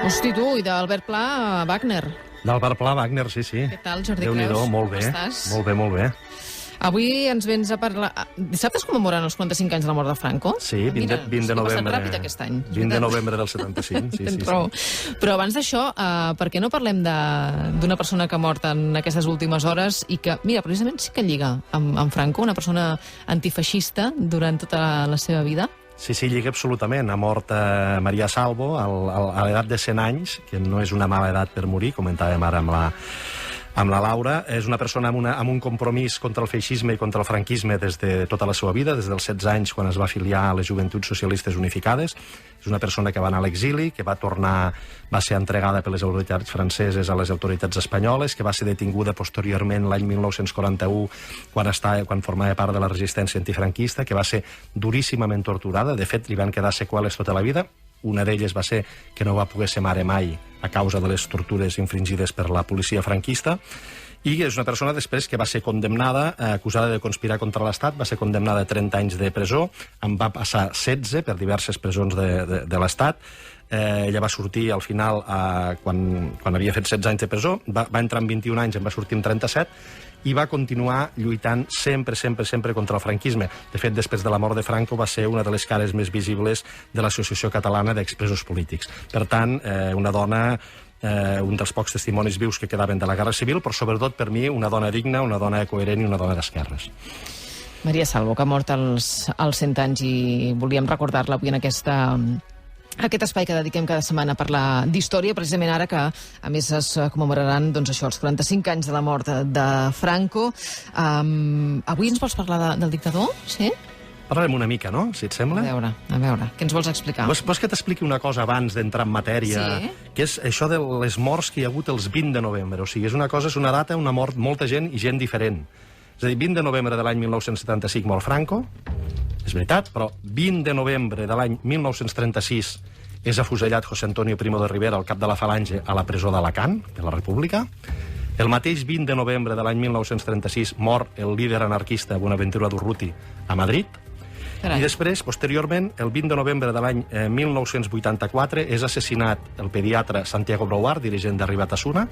Hosti, tu, i d'Albert Pla a Wagner. D'Albert Pla, Wagner, sí. Què tal, Jordi Déu-n'hi-do, Creus? molt bé. Com estàs? Molt bé, molt bé. Avui ens vens a parlar... Dissabte es commemoren els 45 anys de la mort de Franco? Sí, 20 de novembre. Ha passat ràpid aquest any. 20 de novembre del 75, sí. Tens raó. Però abans d'això, per què no parlem d'una persona que ha mort en aquestes últimes hores i que, mira, precisament sí que lliga amb Franco, una persona antifeixista durant tota la seva vida? Sí, lliga absolutament. Ha mort Maria Salvo a l'edat de 100 anys, que no és una mala edat per morir, comentàvem ara amb la Laura. És una persona amb un compromís contra el feixisme i contra el franquisme des de tota la seva vida, des dels 16 anys, quan es va afiliar a les Joventuts Socialistes Unificades. És una persona que va anar a l'exili, que va ser entregada per les autoritats franceses a les autoritats espanyoles, que va ser detinguda posteriorment l'any 1941, quan formava part de la resistència antifranquista, que va ser duríssimament torturada. De fet, li van quedar seqüeles tota la vida. Una d'elles va ser que no va poder ser mare mai a causa de les tortures infringides per la policia franquista. I és una persona després que va ser condemnada, acusada de conspirar contra l'Estat, va ser condemnada a 30 anys de presó, en va passar 16 per diverses presons de l'Estat. Ella va sortir al final, quan havia fet 16 anys de presó, va entrar en 21 anys, en va sortir en 37, i va continuar lluitant sempre contra el franquisme. De fet, després de la mort de Franco va ser una de les cares més visibles de l'Associació Catalana d'Expresos Polítics. Per tant, una dona, un dels pocs testimonis vius que quedaven de la Guerra Civil, però sobretot per mi una dona digna, una dona coherent i una dona d'esquerres. Maria Salvo, que ha mort als 100 anys, i volíem recordar-la avui en aquest espai que dediquem cada setmana a parlar d'història, precisament ara que, a més, es commemoraran els 45 anys de la mort de Franco. Avui ens vols parlar del dictador? Sí? Parlarem una mica, no?, si et sembla. A veure, què ens vols explicar? Vols que t'expliqui una cosa abans d'entrar en matèria? Sí. Que és això de les morts que hi ha hagut els 20 de novembre. O sigui, és una data, una mort, molta gent i gent diferent. És a dir, 20 de novembre de l'any 1975 mor Franco, és veritat, però 20 de novembre de l'any 1936 és afusellat José Antonio Primo de Rivera, el cap de la Falange, a la presó d'Alacant, de la República. El mateix 20 de novembre de l'any 1936 mor el líder anarquista Buenaventura Durruti a Madrid. Carai. I després, posteriorment, el 20 de novembre de l'any 1984, és assassinat el pediatre Santiago Brouard, dirigent d'Arribatasuna,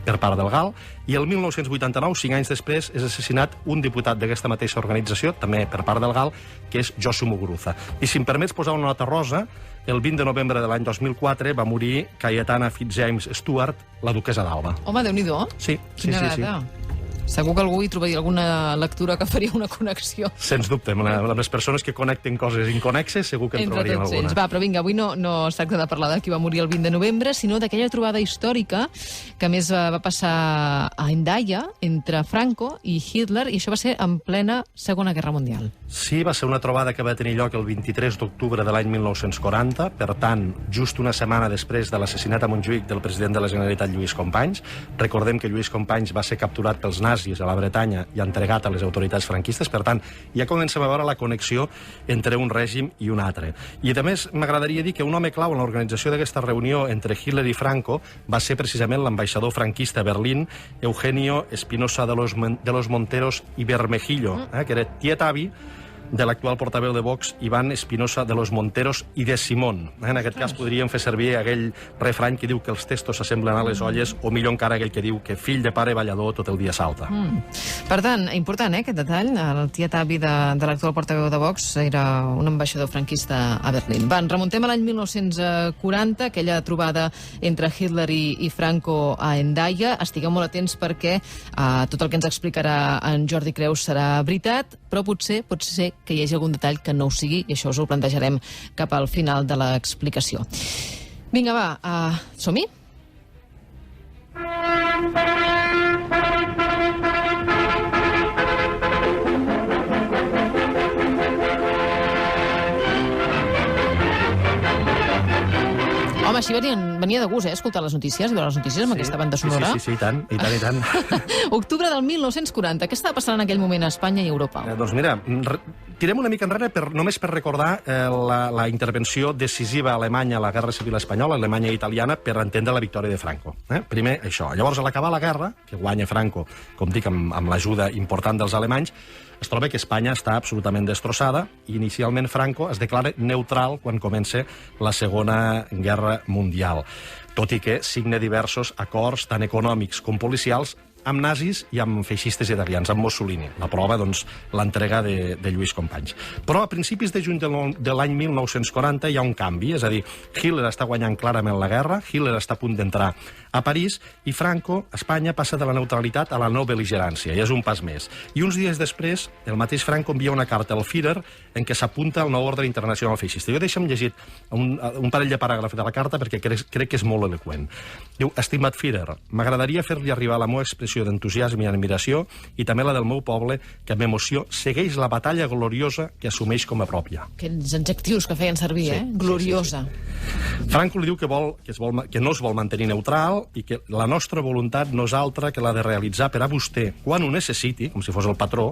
per part del GAL, i el 1989, 5 anys després, és assassinat un diputat d'aquesta mateixa organització, també per part del GAL, que és Josu Muguruza. I si em permets posar una nota rosa, el 20 de novembre de l'any 2004 va morir Cayetana Fitzjames Stuart, la duquesa d'Alba. Home, Déu-n'hi-do. Sí. Quina data. Segur que algú hi trobaria alguna lectura que faria una connexió. Sens dubte, amb les persones que connecten coses inconnexes segur que en trobaríem alguna. Va, però vinga, avui no es tracta de parlar de qui va morir el 20 de novembre, sinó d'aquella trobada històrica que a més va passar a Hendaia entre Franco i Hitler, i això va ser en plena Segona Guerra Mundial. Sí, va ser una trobada que va tenir lloc el 23 d'octubre de l'any 1940, per tant, just una setmana després de l'assassinat a Montjuïc del president de la Generalitat, Lluís Companys. Recordem que Lluís Companys va ser capturat pels nazis a la Bretanya i entregat a les autoritats franquistes. Per tant, ja comencem a veure la connexió entre un règim i un altre. I, a més, m'agradaria dir que un home clau en l'organització d'aquesta reunió entre Hitler i Franco va ser precisament l'ambaixador franquista a Berlín, Eugenio Espinosa de los Monteros y Bermejillo, que era tiet-avi de l'actual portaveu de Vox, Iván Espinosa de los Monteros i de Simón. En aquest cas podríem fer servir aquell refrany que diu que els testos s'assemblen a les olles, o millor encara aquell que diu que fill de pare ballador tot el dia salta. Per tant, important, aquest detall. El tiet-avi de l'actual portaveu de Vox era un ambaixador franquista a Berlín. Remuntem a l'any 1940, aquella trobada entre Hitler i Franco a Hendaia. Estigueu molt atents perquè tot el que ens explicarà en Jordi Creus serà veritat, però potser que hi hagi algun detall que no ho sigui, i això us ho plantejarem cap al final de l'explicació. Vinga, va, som-hi? Home, així venia de gust, escoltar les notícies, i veure les notícies amb aquesta banda sonora. Sí, i tant. Octubre del 1940. Què estava passant en aquell moment a Espanya i a Europa? Doncs mira, tirem una mica enrere només per recordar la intervenció decisiva alemanya a la Guerra Civil Espanyola, Alemanya i italiana, per entendre la victòria de Franco. Primer, això. Llavors, a l'acabar la guerra, que guanya Franco, com dic, amb l'ajuda important dels alemanys, es troba que Espanya està absolutament destrossada i inicialment Franco es declara neutral quan comença la Segona Guerra Mundial. tot i que signa diversos acords tant econòmics com policials amb nazis i amb feixistes italians, amb Mussolini. La prova, doncs, l'entrega de Lluís Companys. Però a principis de juny de l'any 1940 hi ha un canvi, és a dir, Hitler està guanyant clarament la guerra, Hitler està a punt d'entrar a París i Franco, Espanya, passa de la neutralitat a la no bel·ligerància, i és un pas més. I uns dies després, el mateix Franco envia una carta al Führer en què s'apunta al nou ordre internacional feixista. Jo deixa'm llegir un parell de paràgrafs de la carta perquè crec que és molt eloqüent. Diu: estimat Führer, m'agradaria fer-li arribar la meva expressió d'entusiasme i admiració i també la del meu poble, que amb emoció segueix la batalla gloriosa que assumeix com a pròpia. Aquests adjectius que feien servir, gloriosa. Sí. Franco li diu que no es vol mantenir neutral i que la nostra voluntat no és altra que la de realitzar per a vostè, quan ho necessiti, com si fos el patró,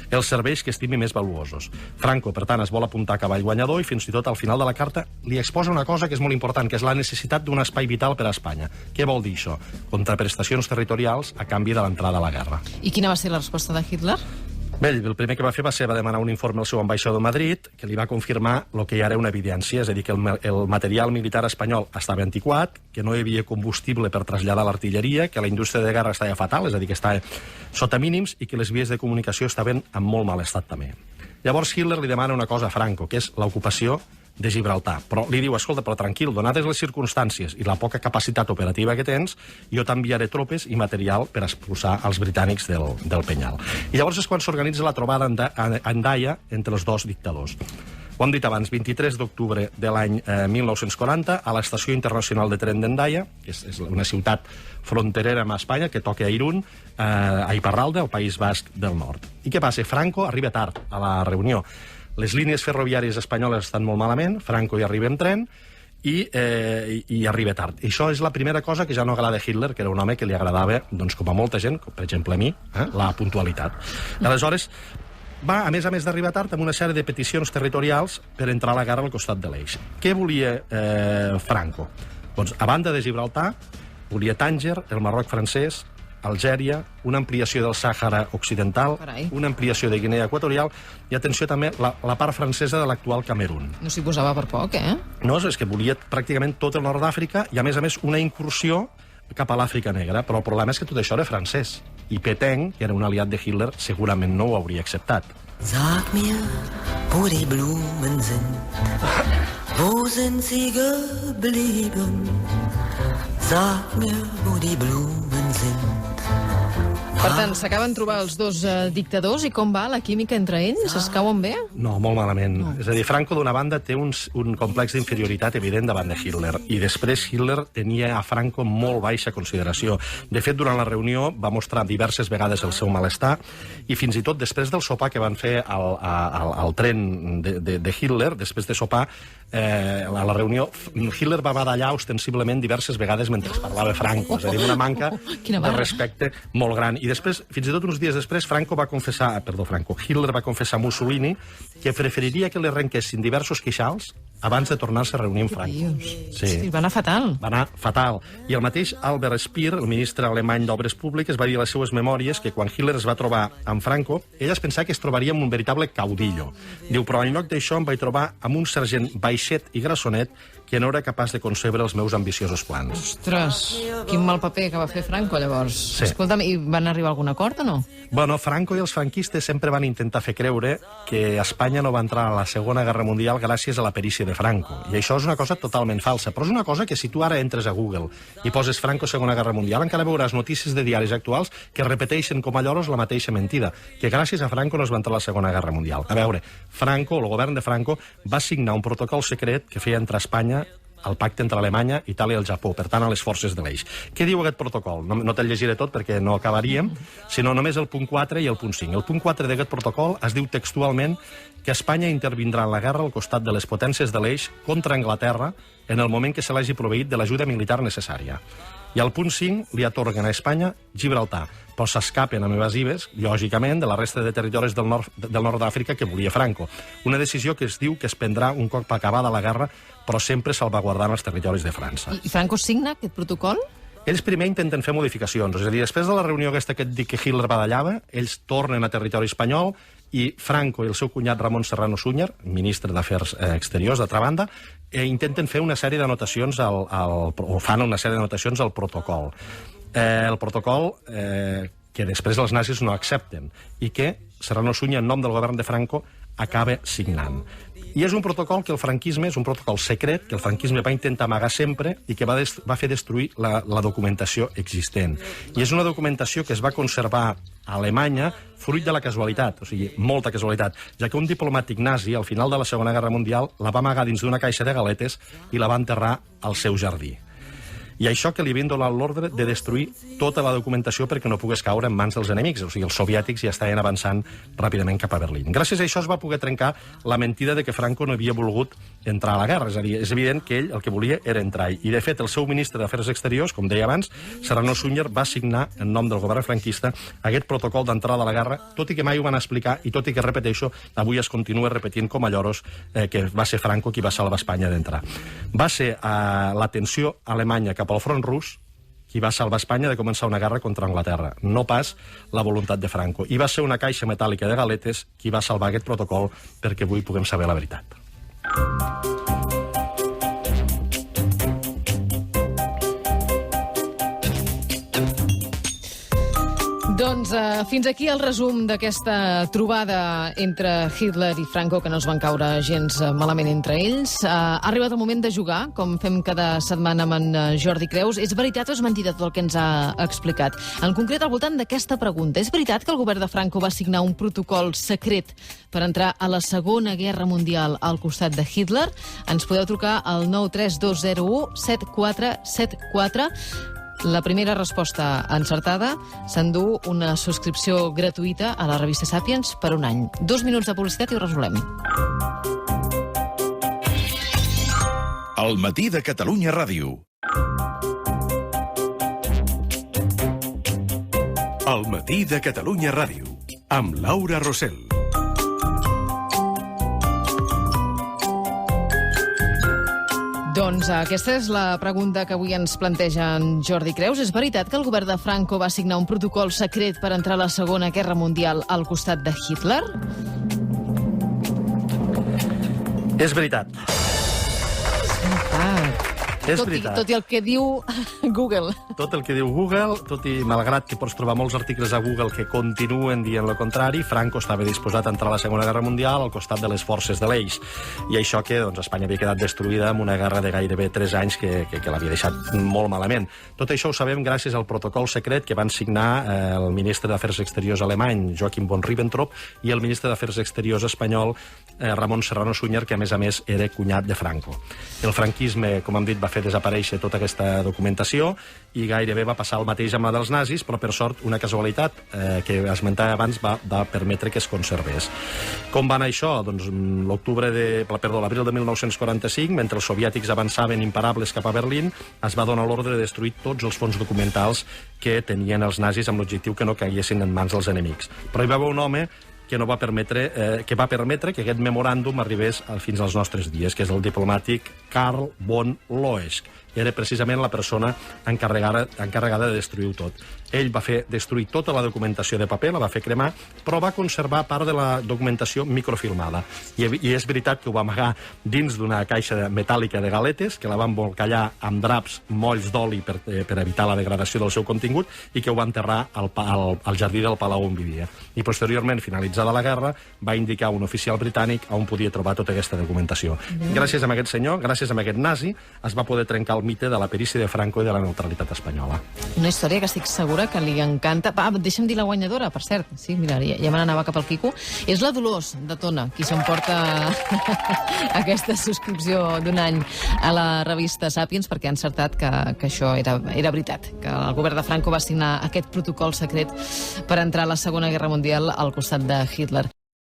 els serveis que estimi més valuosos. Franco, per tant, es vol apuntar a cavall guanyador i fins i tot al final de la carta li exposa una cosa que és molt important, que és la necessitat d'un espai vital per a Espanya. Què vol dir això? Contraprestacions territorials a canvi de l'entrada a la guerra. I quina va ser la resposta de Hitler? Bé, el primer que va fer va demanar un informe al seu ambaixador a Madrid, que li va confirmar el que ja era una evidència, és a dir, que el material militar espanyol estava antiquat, que no hi havia combustible per traslladar l'artilleria, que la indústria de guerra estava fatal, és a dir, que estava sota mínims, i que les vies de comunicació estaven en molt mal estat també. Llavors Hitler li demana una cosa a Franco, que és l'ocupació de Gibraltar. Però li diu: escolta, però tranquil, donades les circumstàncies i la poca capacitat operativa que tens, jo t'enviaré tropes i material per expulsar els britànics del Penyal. I llavors és quan s'organitza la trobada a Hendaia entre els dos dictadors. Ho hem dit abans, 23 d'octubre de l'any 1940, a l'Estació Internacional de Tren d'Hendaia, que és una ciutat fronterera amb Espanya, que toca a Irún, a Iparralde, al País Basc del Nord. I què passa? Franco arriba tard a la reunió. Les línies ferroviàries espanyoles estan molt malament, Franco hi arriba en tren i arriba tard. I això és la primera cosa que ja no agrada a Hitler, que era un home que li agradava, doncs, com a molta gent, com per exemple a mi, la puntualitat. Aleshores, va, a més d'arribar tard, amb una sèrie de peticions territorials per entrar a la guerra al costat de l'Eix. Què volia Franco? Doncs, a banda de Gibraltar, volia Tànger, el Marroc francès, Algèria, una ampliació del Sàhara Occidental, una ampliació de Guinea Equatorial i, atenció, també la part francesa de l'actual Camerún. No s'hi posava per poc, No, és que volia pràcticament tot el nord d'Àfrica i, a més, una incursió cap a l'Àfrica Negra, però el problema és que tot això era francès. I Pétain, que era un aliat de Hitler, segurament no ho hauria acceptat. Sag mir, wo die Blumen sind, wo sind sie geblieben? Sag mir, wo die Blumen sind. Per tant, s'acaben trobar els dos dictadors i com va la química entre ells? Es cauen bé? No, molt malament. No. És a dir, Franco, d'una banda, té un complex d'inferioritat evident davant de Hitler, i després Hitler tenia a Franco molt baixa consideració. De fet, durant la reunió va mostrar diverses vegades el seu malestar, i fins i tot després del sopar que van fer al tren de Hitler, després de sopar, a la reunió, Hitler va badallar ostensiblement diverses vegades mentre parlava Franco, és a dir, una manca de respecte molt gran. I després, fins i tot uns dies després, Hitler va confessar a Mussolini que preferiria que li arrenquessin diversos queixals abans de tornar-se a reunir amb Franco. Sí, va anar fatal. Va anar fatal. I el mateix Albert Speer, el ministre alemany d'Obres Públiques, va dir a les seues memòries que quan Hitler es va trobar amb Franco, ell es pensava que es trobaria amb un veritable caudillo. Diu, però en lloc d'això em vaig trobar amb un sergent baixet i grassonet que no era capaç de concebre els meus ambiciosos plans. Ostres, quin mal paper que va fer Franco, llavors. Sí. Escolta'm, i van arribar a algun acord o no? Bueno, Franco i els franquistes sempre van intentar fer creure que Espanya no va entrar a la Segona Guerra Mundial gràcies a la perícia de Franco. I això és una cosa totalment falsa, però és una cosa que si tu ara entres a Google i poses Franco Segona Guerra Mundial, encara veuràs notícies de diaris actuals que repeteixen com a lloros la mateixa mentida, que gràcies a Franco no es va entrar a la Segona Guerra Mundial. A veure, Franco, el govern de Franco, va signar un protocol secret que feia entrar Espanya el pacte entre Alemanya, Itàlia i el Japó, per tant, a les forces de l'Eix. Què diu aquest protocol? No te'l llegiré tot perquè no acabaríem, sinó només el punt 4 i el punt 5. El punt 4 d'aquest protocol es diu textualment que Espanya intervindrà en la guerra al costat de les potències de l'Eix contra Anglaterra en el moment que se l'hagi proveït de l'ajuda militar necessària. I al punt 5 li atorguen a Espanya Gibraltar, però s'escapen amb evasives, lògicament, de la resta de territoris del nord d'Àfrica que volia Franco. Una decisió que es diu que es prendrà un cop acabada la guerra, però sempre salvaguardant els territoris de França. I Franco signa aquest protocol? Ells primer intenten fer modificacions, és a dir, després de la reunió aquesta que et dic que Hitler badallava, ells tornen a territori espanyol i Franco i el seu cunyat Ramon Serrano Súñer, ministre d'Afers Exteriors, d'altra banda, intenten fer una sèrie d'anotacions o fan una sèrie d'anotacions al protocol. El protocol que després els nazis no accepten i que Serrano Súñer, en nom del govern de Franco, acaba signant. I és un protocol que el franquisme, és un protocol secret, que el franquisme va intentar amagar sempre i que va fer destruir la documentació existent. I és una documentació que es va conservar a Alemanya fruit de la casualitat, o sigui, molta casualitat, ja que un diplomàtic nazi, al final de la Segona Guerra Mundial, la va amagar dins d'una caixa de galetes i la va enterrar al seu jardí. I això que li havien donat l'ordre de destruir tota la documentació perquè no pogués caure en mans dels enemics. O sigui, els soviètics ja estaven avançant ràpidament cap a Berlín. Gràcies a això es va poder trencar la mentida de que Franco no havia volgut entrar a la guerra. És a dir, és evident que ell el que volia era entrar. I, de fet, el seu ministre d'Afers Exteriors, com deia abans, Serrano Súñer, va signar en nom del govern franquista aquest protocol d'entrada a la guerra, tot i que mai ho van explicar i tot i que, repeteixo, avui es continua repetint com a lloros que va ser Franco qui va salvar Espanya d'entrar. Va ser la tensió alemanya cap al front rus qui va salvar Espanya de començar una guerra contra Anglaterra, no pas la voluntat de Franco. I va ser una caixa metàl·lica de galetes qui va salvar aquest protocol perquè avui puguem saber la veritat. Doncs fins aquí el resum d'aquesta trobada entre Hitler i Franco, que no es van caure gens malament entre ells. Ha arribat el moment de jugar, com fem cada setmana amb en Jordi Creus. És veritat o és mentida tot el que ens ha explicat? En concret, al voltant d'aquesta pregunta. És veritat que el govern de Franco va signar un protocol secret per entrar a la Segona Guerra Mundial al costat de Hitler? Ens podeu trucar al 93201 7474. La primera resposta encertada s'endú una subscripció gratuïta a la revista Sàpiens per un any. 2 minuts de publicitat i ho resolem. El matí de Catalunya Ràdio. El matí de Catalunya Ràdio. Amb Laura Rosell. Doncs aquesta és la pregunta que avui ens planteja en Jordi Creus. És veritat que el govern de Franco va signar un protocol secret per entrar a la Segona Guerra Mundial al costat de Hitler? És veritat. És veritat. Tot i el que diu Google. Tot el que diu Google, tot i malgrat que pots trobar molts articles a Google que continuen dient el contrari, Franco estava disposat a entrar a la Segona Guerra Mundial al costat de les forces de l'Eix. I això que Espanya havia quedat destruïda amb una guerra de gairebé 3 anys que l'havia deixat molt malament. Tot això ho sabem gràcies al protocol secret que van signar el ministre d'Afers Exteriors alemany, Joachim von Ribbentrop, i el ministre d'Afers Exteriors espanyol, Ramon Serrano Súñer, que a més era cunyat de Franco. El franquisme, com hem dit, va fer desaparèixer tota aquesta documentació i gairebé va passar el mateix amb la dels nazis, però per sort una casualitat que esmentava abans va permetre que es conservés. Com va anar això? Doncs l'abril de 1945, mentre els soviètics avançaven imparables cap a Berlín, es va donar l'ordre de destruir tots els fons documentals que tenien els nazis amb l'objectiu que no caiguessin en mans dels enemics. Però hi va haver un home que va permetre que aquest memoràndum arribés fins als nostres dies, que és el diplomàtic Karl von Loesch. Era precisament la persona encarregada de destruir-ho tot. Ell va fer destruir tota la documentació de paper, la va fer cremar, però va conservar part de la documentació microfilmada. I és veritat que ho va amagar dins d'una caixa metàl·lica de galetes, que la va embolcallar amb draps molls d'oli per evitar la degradació del seu contingut i que ho va enterrar al jardí del Palau on vivia. I posteriorment, finalitzada la guerra, va indicar a un oficial britànic on podia trobar tota aquesta documentació. Gràcies a aquest senyor, gràcies a aquest nazi, es va poder trencar el mite de la perícia de Franco i de la neutralitat espanyola. Una història que estic segura que li encanta. Deixa'm dir la guanyadora, per cert. Sí, mira, ja me n'anava cap al Quico. És la Dolors, de Tona, qui s'emporta aquesta subscripció d'un any a la revista Sàpiens, perquè ha encertat que això era veritat, que el govern de Franco va signar aquest protocol secret per entrar a la Segona Guerra Mundial al costat de Hitler.